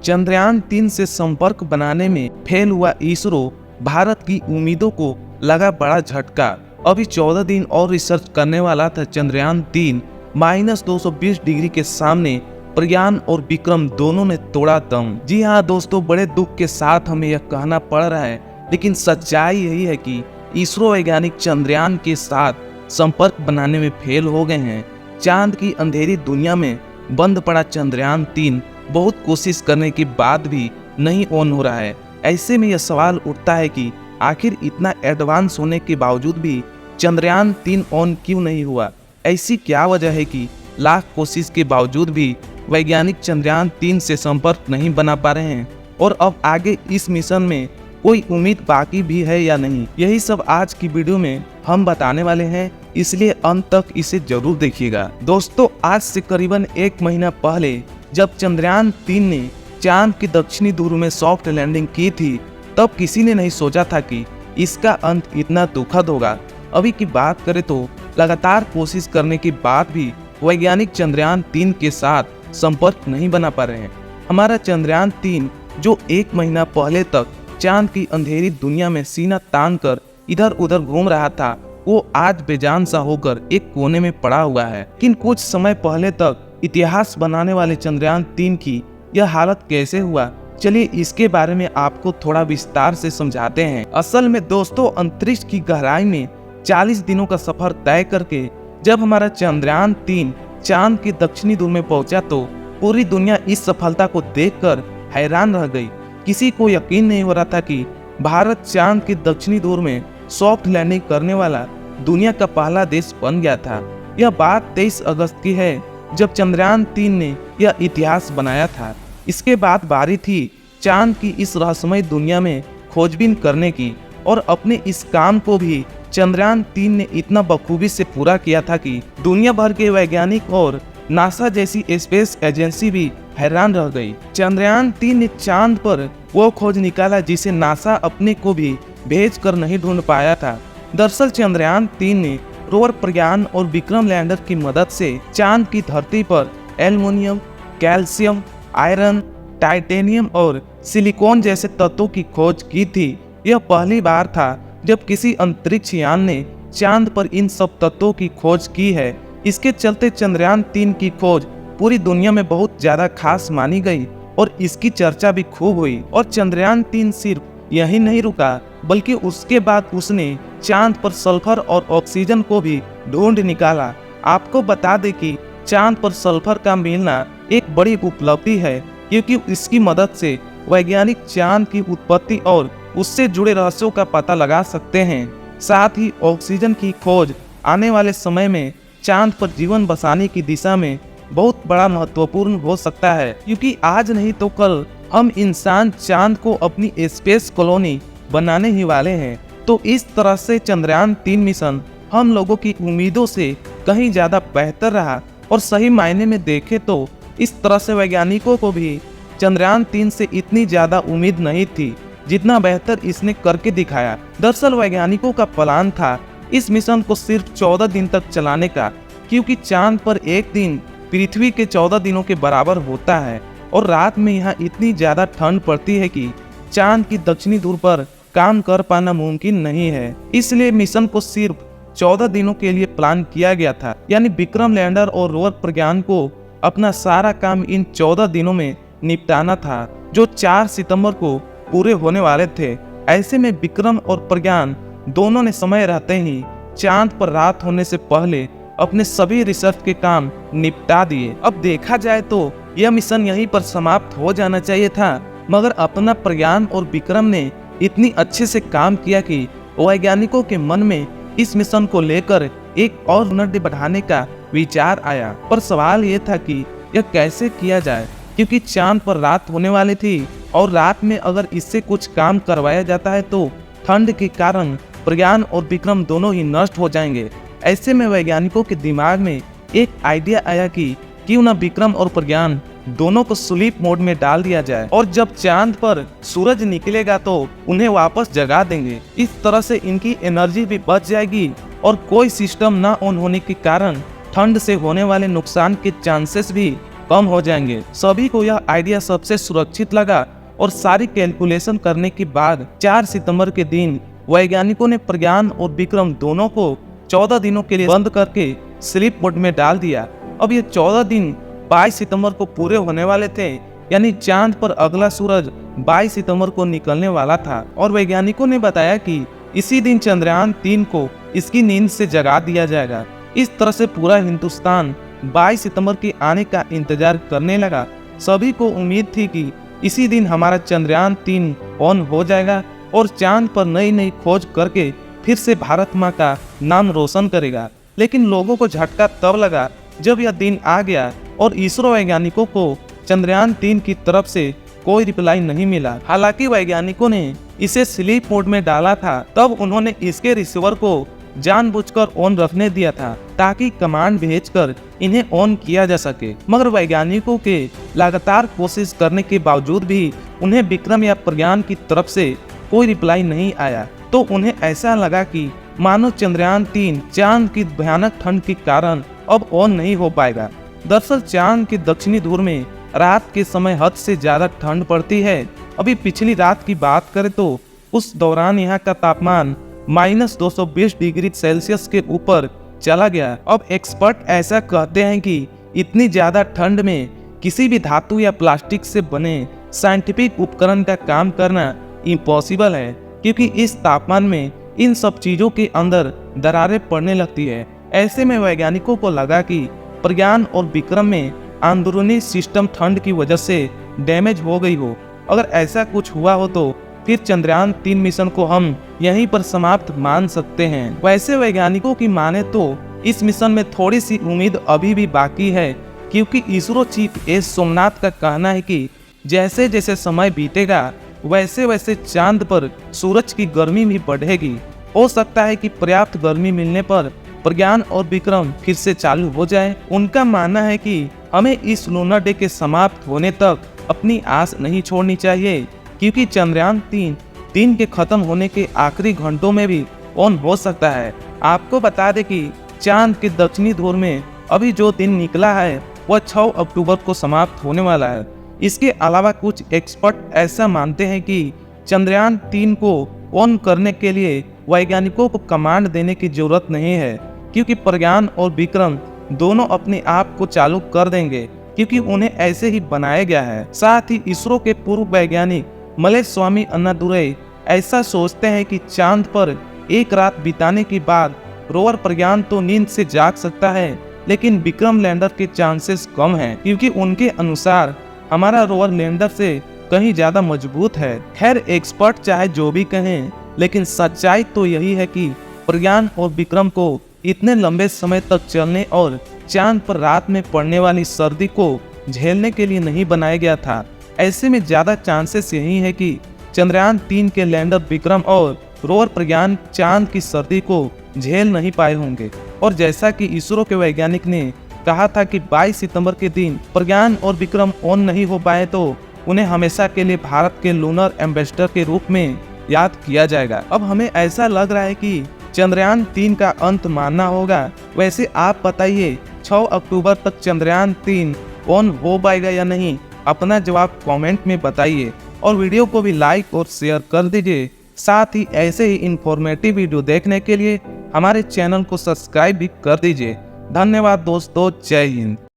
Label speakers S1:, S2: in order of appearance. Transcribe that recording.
S1: चंद्रयान-3 से संपर्क बनाने में फेल हुआ इसरो भारत की उम्मीदों को लगा बड़ा झटका। अभी 14 दिन और रिसर्च करने वाला था चंद्रयान-3 -220 डिग्री के सामने प्रज्ञान और विक्रम दोनों ने तोड़ा दम। जी हाँ दोस्तों, बड़े दुख के साथ हमें यह कहना पड़ रहा है, लेकिन सच्चाई यही है कि इसरो वैज्ञानिक चंद्रयान के साथ संपर्क बनाने में फेल हो गए हैं। चांद की अंधेरी दुनिया में बंद पड़ा चंद्रयान-3 बहुत कोशिश करने के बाद भी नहीं ऑन हो रहा है। ऐसे में यह सवाल उठता है कि आखिर इतना एडवांस होने के बावजूद भी चंद्रयान-3 ऑन क्यों नहीं हुआ। ऐसी क्या वजह है कि लाख कोशिश के बावजूद भी वैज्ञानिक चंद्रयान-3 से संपर्क नहीं बना पा रहे हैं, और अब आगे इस मिशन में कोई उम्मीद बाकी भी है या नहीं, यही सब आज की वीडियो में हम बताने वाले हैं, इसलिए अंत तक इसे जरूर देखिएगा। दोस्तों, आज से करीबन 1 महीना पहले जब चंद्रयान-3 ने चांद के दक्षिणी ध्रुव में सॉफ्ट लैंडिंग की थी, तब किसी ने नहीं सोचा था कि इसका अंत इतना दुखद होगा। अभी की बात करें तो लगातार कोशिश करने के बाद भी वैज्ञानिक चंद्रयान-3 के साथ संपर्क नहीं बना पा रहे हैं। हमारा चंद्रयान-3 जो 1 महीना पहले तक चांद की अंधेरी दुनिया में सीना तान कर इधर उधर घूम रहा था, वो आज बेजान सा होकर एक कोने में पड़ा हुआ है। लेकिन कुछ समय पहले तक इतिहास बनाने वाले चंद्रयान-3 की यह हालत कैसे हुआ, चलिए इसके बारे में आपको थोड़ा विस्तार से समझाते हैं। असल में दोस्तों, अंतरिक्ष की गहराई में 40 दिनों का सफर तय करके जब हमारा चंद्रयान-3 चांद के दक्षिणी ध्रुव में पहुंचा, तो पूरी दुनिया इस सफलता को देखकर हैरान रह गई। किसी को यकीन नहीं हो रहा था कि भारत चांद के दक्षिणी ध्रुव में सॉफ्ट लैंडिंग करने वाला दुनिया का पहला देश बन गया था। यह बात 23 अगस्त की है, जब चंद्रयान-3 ने यह इतिहास बनाया था। इसके बाद बारी थी चांद की इस रहस्यमय दुनिया में खोजबीन करने की, और अपने इस काम को भी चंद्रयान-3 ने इतना बखूबी से पूरा किया था कि दुनिया भर के वैज्ञानिक और नासा जैसी स्पेस एजेंसी भी हैरान रह गई। चंद्रयान-3 ने चांद पर वो खोज निकाला जिसे नासा अपने को भी भेज कर नहीं ढूंढ पाया था। दरअसल चंद्रयान-3 ने रोवर प्रज्ञान और विक्रम लैंडर की मदद से चांद की धरती पर एल्युमिनियम, कैल्शियम, आयरन, टाइटेनियम और सिलिकॉन जैसे तत्वों की खोज की थी। यह पहली बार था जब किसी अंतरिक्ष यान ने चांद पर इन सब तत्वों की खोज की है। इसके चलते चंद्रयान-3 की खोज पूरी दुनिया में बहुत ज्यादा खास मानी गई और इसकी चर्चा भी खूब हुई। और चंद्रयान-3 सिर्फ यही नहीं रुका, बल्कि उसके बाद उसने चांद पर सल्फर और ऑक्सीजन को भी ढूंढ निकाला। आपको बता दें कि चांद पर सल्फर का मिलना एक बड़ी उपलब्धि है, क्योंकि इसकी मदद से वैज्ञानिक चांद की उत्पत्ति और उससे जुड़े रहस्यों का पता लगा सकते हैं। साथ ही ऑक्सीजन की खोज आने वाले समय में चांद पर जीवन बसाने की दिशा में बहुत बड़ा महत्वपूर्ण हो सकता है, क्योंकि आज नहीं तो कल हम इंसान चांद को अपनी स्पेस कॉलोनी बनाने ही वाले हैं। तो इस तरह से चंद्रयान-3 मिशन हम लोगों की उम्मीदों से कहीं ज्यादा बेहतर रहा, और सही मायने में देखे तो इस तरह से वैज्ञानिकों को भी चंद्रयान-3 से इतनी ज्यादा उम्मीद नहीं थी जितना बेहतर इसने करके दिखाया। दरअसल वैज्ञानिकों का प्लान था इस मिशन को सिर्फ 14 दिन तक चलाने का, क्योंकि चांद पर एक दिन पृथ्वी के 14 दिनों के बराबर होता है, और रात में यहाँ इतनी ज्यादा ठंड पड़ती है कि चांद की दक्षिणी ध्रुव पर काम कर पाना मुमकिन नहीं है। इसलिए मिशन को सिर्फ 14 दिनों के लिए प्लान किया गया था, यानी विक्रम लैंडर और रोवर प्रज्ञान को अपना सारा काम इन 14 दिनों में निपटाना था, जो 4 सितंबर को पूरे होने वाले थे। ऐसे में विक्रम और प्रज्ञान दोनों ने समय रहते ही चांद पर रात होने से पहले अपने सभी रिसर्च के काम निपटा दिए। अब देखा जाए तो यह मिशन यहीं पर समाप्त हो जाना चाहिए था, मगर अपना प्रज्ञान और विक्रम ने इतनी अच्छे से काम किया कि वैज्ञानिकों के मन में इस मिशन को लेकर एक और उन्नति बढ़ाने का विचार आया। पर सवाल ये था कि यह कैसे किया जाए, क्योंकि चांद पर रात होने वाली थी, और रात में अगर इससे कुछ काम करवाया जाता है तो ठंड के कारण प्रज्ञान और विक्रम दोनों ही नष्ट हो जाएंगे। ऐसे में वैज्ञानिकों के दिमाग में एक आइडिया आया कि क्यों न विक्रम और प्रज्ञान दोनों को स्लीप मोड में डाल दिया जाए, और जब चांद पर सूरज निकलेगा तो उन्हें वापस जगा देंगे। इस तरह से इनकी एनर्जी भी बच जाएगी, और कोई सिस्टम न ऑन होने के कारण ठंड से होने वाले नुकसान के चांसेस भी कम हो जाएंगे। सभी को यह आइडिया सबसे सुरक्षित लगा और सारी कैलकुलेशन करने के बाद 4 सितंबर के दिन वैज्ञानिकों ने प्रज्ञान और विक्रम दोनों को 14 दिनों के लिए बंद करके स्लीप मोड में डाल दिया। अब ये 14 दिन 22 सितंबर को पूरे होने वाले थे, यानी चांद पर अगला सूरज 22 सितंबर को निकलने वाला था। और वैज्ञानिकों ने बताया कि इसी दिन चंद्रयान 3 को इसकी नींद से जगा दिया जाएगा। इस तरह से पूरा हिंदुस्तान 22 सितंबर के आने का इंतजार करने लगा। सभी को उम्मीद थी कि इसी दिन हमारा चंद्रयान 3 ऑन हो जाएगा और चांद पर नई नई खोज करके फिर से भारत माँ का नाम रोशन करेगा। लेकिन लोगों को झटका तब लगा जब यह दिन आ गया और इसरो वैज्ञानिकों को चंद्रयान 3 की तरफ से कोई रिप्लाई नहीं मिला। हालांकि वैज्ञानिकों ने इसे स्लीप मोड में डाला था, तब उन्होंने इसके रिसीवर को जानबूझकर ऑन रखने दिया था ताकि कमांड भेजकर इन्हें ऑन किया जा सके। मगर वैज्ञानिकों के लगातार कोशिश करने के बावजूद भी उन्हें विक्रम या प्रज्ञान की तरफ से कोई रिप्लाई नहीं आया। तो उन्हें ऐसा लगा कि मानो चंद्रयान 3 चांद की भयानक ठंड के कारण अब ऑन नहीं हो पाएगा। दरअसल चांद के दक्षिणी ध्रुव में रात के समय हद से ज्यादा ठंड पड़ती है। अभी पिछली रात की बात करें तो उस दौरान यहाँ का तापमान -220 डिग्री सेल्सियस के ऊपर चला गया। अब एक्सपर्ट ऐसा कहते हैं कि इतनी ज्यादा ठंड में किसी भी धातु या प्लास्टिक से बने साइंटिफिक उपकरण का काम करना इम्पॉसिबल है, क्योंकि इस तापमान में इन सब चीजों के अंदर दरारें पड़ने लगती है। ऐसे में वैज्ञानिकों को लगा कि प्रज्ञान और विक्रम में अंदरूनी सिस्टम ठंड की वजह से डैमेज हो गई हो। अगर ऐसा कुछ हुआ हो तो फिर चंद्रयान 3 मिशन को हम यहीं पर समाप्त मान सकते हैं। वैसे वैज्ञानिकों की माने तो इस मिशन में थोड़ी सी उम्मीद अभी भी बाकी है, क्योंकि इसरो चीफ एस सोमनाथ का कहना है कि जैसे जैसे समय बीतेगा वैसे वैसे चांद पर सूरज की गर्मी भी बढ़ेगी। हो सकता है कि पर्याप्त गर्मी मिलने पर प्रज्ञान और विक्रम फिर से चालू हो जाए। उनका मानना है कि हमें इस लूनर डे के समाप्त होने तक अपनी आस नहीं छोड़नी चाहिए, क्योंकि चंद्रयान 3 दिन के खत्म होने के आखिरी घंटों में भी ऑन हो सकता है। आपको बता दें कि चांद के दक्षिणी ध्रुव में अभी जो दिन निकला है वह 6 अक्टूबर को समाप्त होने वाला है। इसके अलावा कुछ एक्सपर्ट ऐसा मानते हैं कि चंद्रयान 3 को ऑन करने के लिए वैज्ञानिकों को कमांड देने की जरूरत नहीं है, क्योंकि प्रज्ञान और विक्रम दोनों अपने आप को चालू कर देंगे, क्योंकि उन्हें ऐसे ही बनाया गया है। साथ ही इसरो के पूर्व वैज्ञानिक मलेस्वामी अन्नादुरई ऐसा सोचते हैं कि चांद पर एक रात बिताने के बाद रोवर प्रज्ञान तो नींद से जाग सकता है, लेकिन विक्रम लैंडर के चांसेस कम हैं, क्योंकि उनके अनुसार हमारा रोवर लैंडर से कहीं ज्यादा मजबूत है। खैर एक्सपर्ट चाहे जो भी कहें, लेकिन सच्चाई तो यही है कि प्रज्ञान और विक्रम को इतने लंबे समय तक चलने और चांद पर रात में पड़ने वाली सर्दी को झेलने के लिए नहीं बनाया गया था। ऐसे में ज्यादा चांसेस यही है कि चंद्रयान 3 के लैंडर विक्रम और रोवर प्रज्ञान चांद की सर्दी को झेल नहीं पाए होंगे। और जैसा कि इसरो के वैज्ञानिक ने कहा था कि 22 सितंबर के दिन प्रज्ञान और विक्रम ऑन नहीं हो पाए तो उन्हें हमेशा के लिए भारत के लूनर एम्बेसडर के रूप में याद किया जाएगा। अब हमें ऐसा लग रहा है कि चंद्रयान 3 का अंत मानना होगा। वैसे आप बताइए 6 अक्टूबर तक चंद्रयान 3 ऑन हो पाएगा या नहीं? अपना जवाब कमेंट में बताइए और वीडियो को भी लाइक और शेयर कर दीजिए। साथ ही ऐसे ही इंफॉर्मेटिव वीडियो देखने के लिए हमारे चैनल को सब्सक्राइब भी कर दीजिए। धन्यवाद दोस्तों, जय हिंद।